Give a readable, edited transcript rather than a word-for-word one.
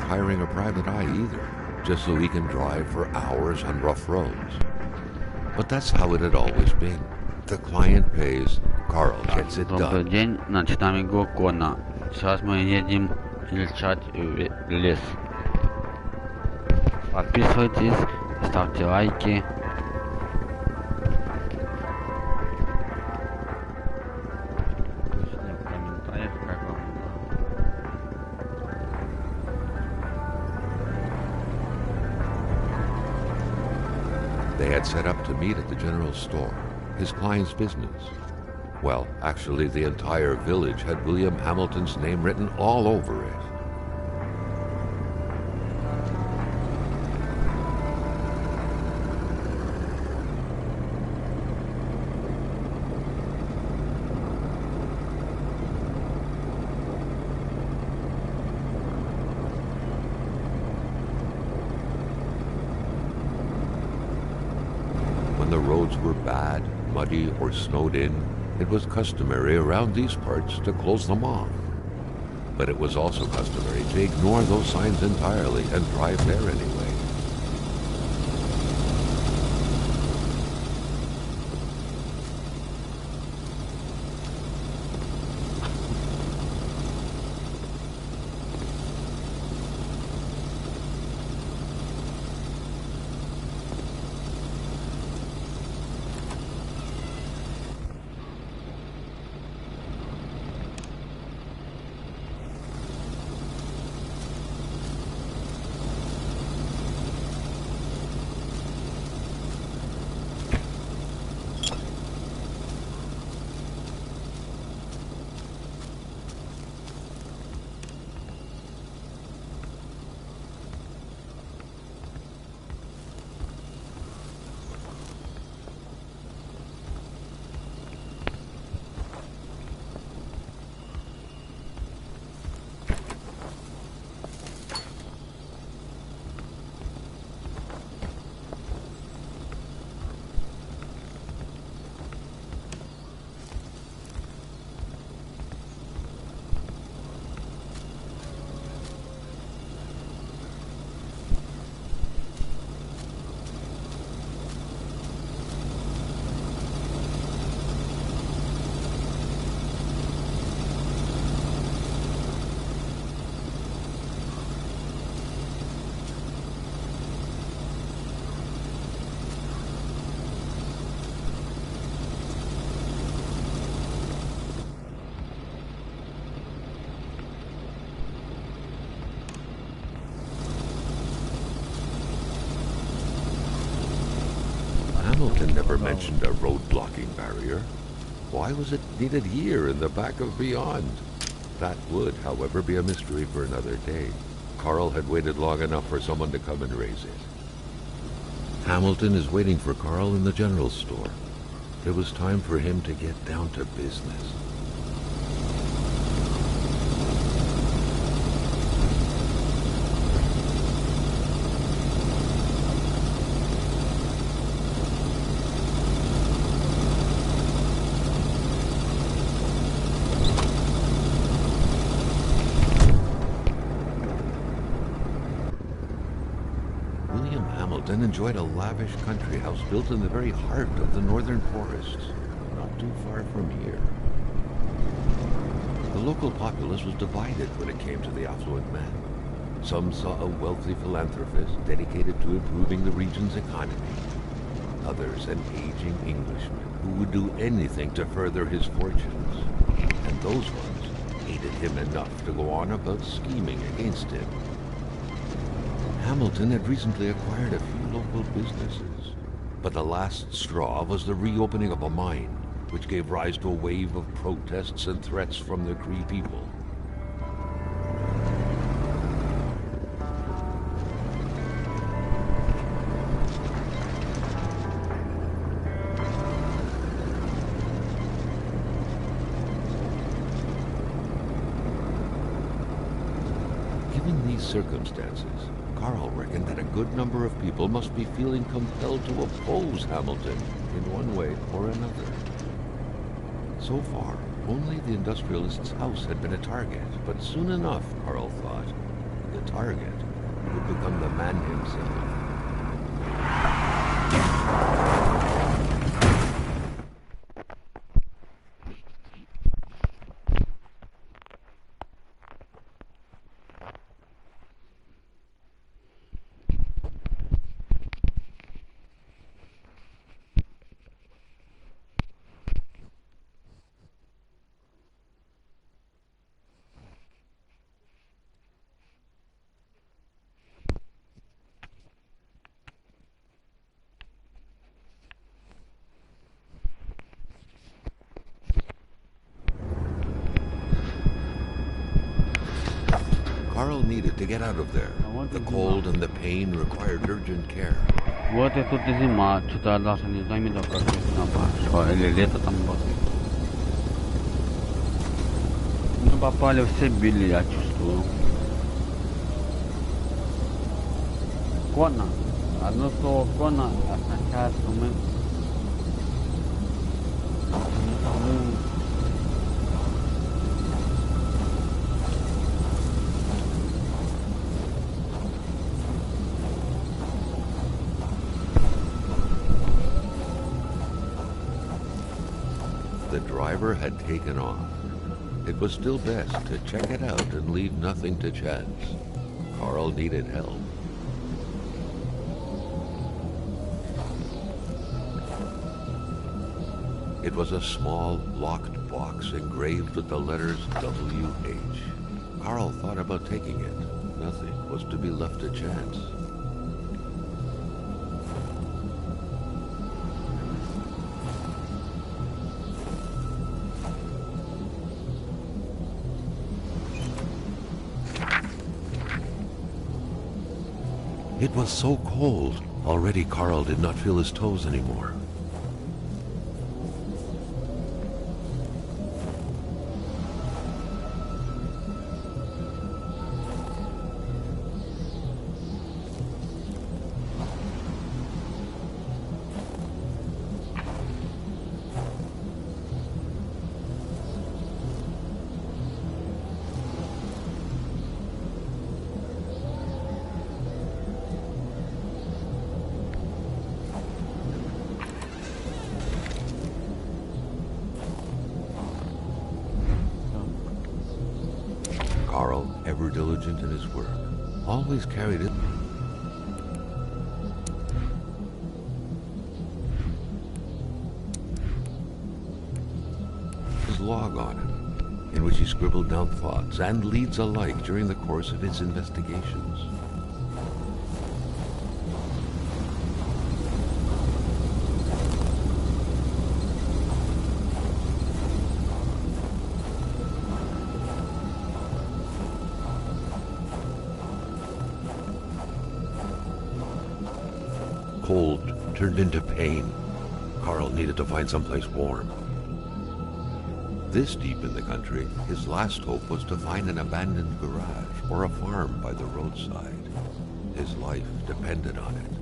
hiring a private eye either, just so he can drive for hours on rough roads. But that's how it had always been. The client pays, Carl gets it Добрый done. день, начинаем игру Кона. Сейчас мы едем изучать лес. Подписывайтесь, ставьте лайки. Пишите в комментариях, как вам. They had set up to meet at the general store, his client's business. Well, actually, the entire village had William Hamilton's name written all over it. When the roads were bad, muddy, or snowed in, it was customary around these parts to close them off. But it was also customary to ignore those signs entirely and drive there anyway. Hamilton never mentioned a road-blocking barrier. Why was it needed here in the back of Beyond? That would, however, be a mystery for another day. Carl had waited long enough for someone to come and raise it. Hamilton is waiting for Carl in the general store. It was time for him to get down to business. Hamilton enjoyed a lavish country house built in the very heart of the northern forests, not too far from here. The local populace was divided when it came to the affluent man. Some saw a wealthy philanthropist dedicated to improving the region's economy. Others, an aging Englishman who would do anything to further his fortunes. And those ones hated him enough to go on about scheming against him. Hamilton had recently acquired a few local businesses, but the last straw was the reopening of a mine, which gave rise to a wave of protests and threats from the Cree people. Given these circumstances, Carl reckoned that a good number of people must be feeling compelled to oppose Hamilton in one way or another. So far, only the industrialist's house had been a target, but soon enough, Carl thought, the target would become the man himself. Carl needed to get out of there. The cold and the pain required urgent care. Вот и тут и зима, что-то я даже не заметил, как весна пошла, или лето там было. Мы попали в Сибирь, я чувствую. Конно. Одно слово конно означает, что мы... The driver had taken off. It was still best to check it out and leave nothing to chance. Carl needed help. It was a small, locked box engraved with the letters W.H. Carl thought about taking it. Nothing was to be left to chance. It was so cold. Already Carl did not feel his toes anymore. Carl, ever diligent in his work, always carried it. His log on it, in which he scribbled down thoughts and leads alike during the course of his investigations. Cold turned into pain. Carl needed to find someplace warm. This deep in the country, his last hope was to find an abandoned garage or a farm by the roadside. His life depended on it.